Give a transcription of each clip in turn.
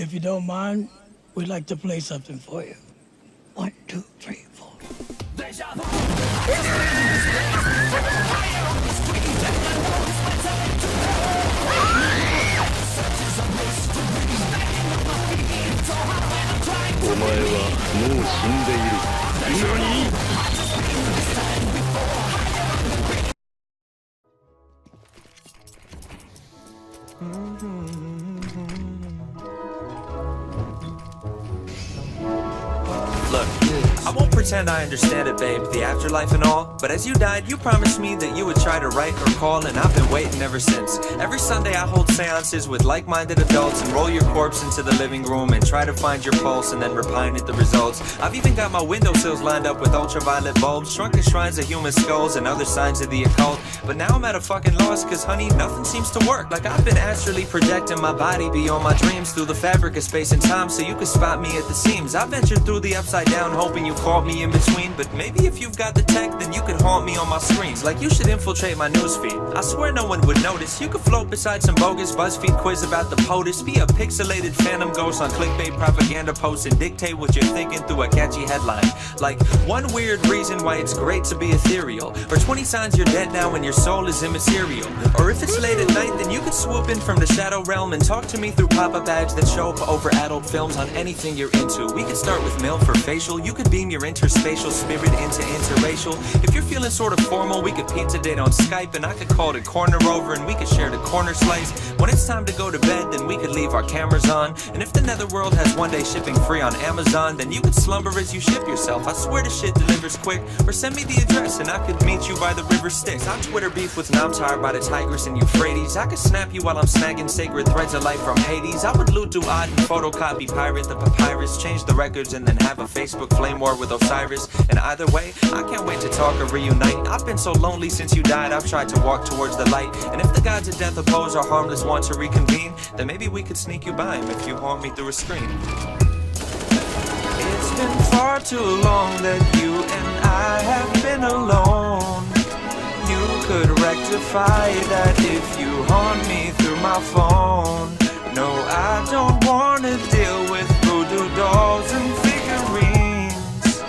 If you don't mind, we'd like to play something for you. 1, 2, 3, 4. Look, I won't pretend I understand it, babe, the afterlife and all. But as you died, you promised me that you would try to write or call, and I've been waiting ever since. Every Sunday I hold seances with like-minded adults and roll your corpse into the living room and try to find your pulse and then repine at the results. I've even got my windowsills lined up with ultraviolet bulbs, shrunken shrines of human skulls and other signs of the occult. But now I'm at a fucking loss, cause honey, nothing seems to work. Like I've been astrally projecting my body beyond my dreams through the fabric of space and time so you can spot me at the seams. I ventured through the upside down hoping you caught me in between, but maybe if you've got the tech then you could haunt me on my screens. Like you should infiltrate my newsfeed. I swear no one would notice. You could float beside some bogus BuzzFeed quiz about the POTUS, be a pixelated phantom ghost on clickbait propaganda posts and dictate what you're thinking through a catchy headline. Like one weird reason why it's great to be ethereal, or 20 signs you're dead now and your soul is immaterial. Or if it's late at night then you could swoop in from the shadow realm and talk to me through pop-up ads that show up over adult films on anything you're into. We could start with mail for facial. You could beam your interspatial spirit into interracial. If you're feeling sort of formal, we could pizza date on Skype and I could call it corner over and we could share the corner slice. When it's time to go to bed then we could leave our cameras on. And if the netherworld has one day shipping free on Amazon, then you could slumber as you ship yourself. I swear the shit delivers quick. Or send me the address and I could meet you by the river Styx. I'll Twitter beef with Namtar by the Tigris and Euphrates. I could snap you while I'm snagging sacred threads of life from Hades. I would loot Duat and photocopy pirate the papyrus, change the records and then have a Facebook flame war with Osiris. And either way, I can't wait to talk or reunite. I've been so lonely since you died, I've tried to walk towards the light. And if the gods of death oppose our harmless want to reconvene, then maybe we could sneak you by him if you haunt me through a screen. It's been far too long that you and I have been alone. You could rectify that if you haunt me through my phone. No, I don't wanna deal with voodoo dolls and figurines.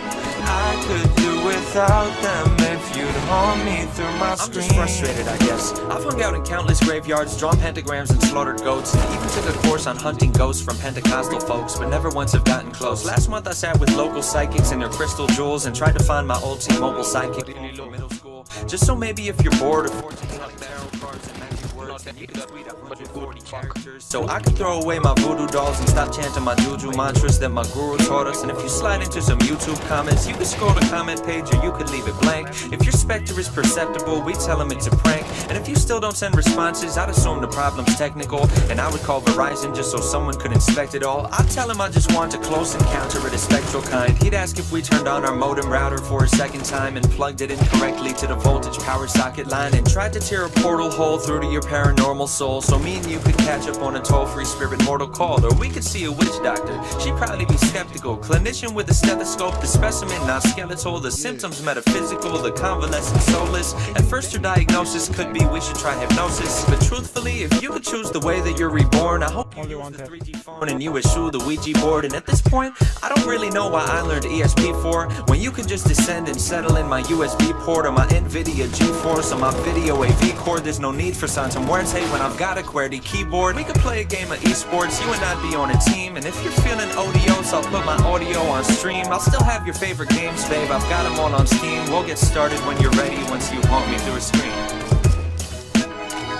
I could do without them if you'd haunt me through my screen. I'm just frustrated, I guess. I've hung out in countless graveyards, drawn pentagrams and slaughtered goats, and even took a course on hunting ghosts from Pentecostal folks, but never once have gotten close. Last month I sat with local psychics and their crystal jewels and tried to find my old T-Mobile sidekick from middle school. Just so maybe if you're bored of fortune like barrel cards and magic words, then you could tweet 140 characters. So I could throw away my voodoo dolls and stop chanting my juju mantras that my guru taught us. And if you slide into some YouTube comments, you could scroll the comment page or you could leave it blank. If your specter is perceptible, we tell them it's a prank. And if you still don't send responses, I'd assume the problem's technical, and I would call Verizon just so someone could inspect it all. I'd tell him I just want a close encounter of the spectral kind. He'd ask if we turned on our modem router for a second time and plugged it incorrectly to the voltage power socket line and tried to tear a portal hole through to your paranormal soul so me and you could catch up on a toll-free spirit mortal call. Or we could see a witch doctor, she'd probably be skeptical. Clinician with a stethoscope, the specimen not skeletal, the symptoms metaphysical, the convalescent soulless. At first her diagnosis could be we should try hypnosis, but truthfully if you could choose the way that you're reborn, I hope you use the 3G phone and you eschew the Ouija board. And at this point I don't really know why I learned ESP4 when you can just descend and settle in my USB port or my NVIDIA GeForce or my video AV cord. There's no need for Santa Muerte when I've got a QWERTY keyboard. We could play a game of esports, you and I'd be on a team. And if you're feeling odious, I'll put my audio on stream. I'll still have your favorite games, babe, I've got them all on Steam. We'll get started when you're ready once you haunt me through a screen.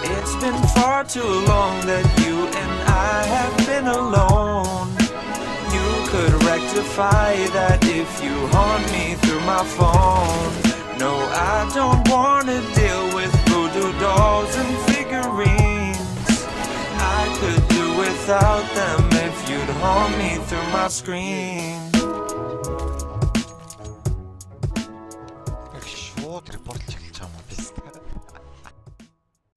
It's been far too long that you and I have been alone. You could rectify that if you haunt me through my phone. No, I don't wanna deal with voodoo dolls and figurines. I could do without them if you'd haunt me through my screen. Шот, репортлик.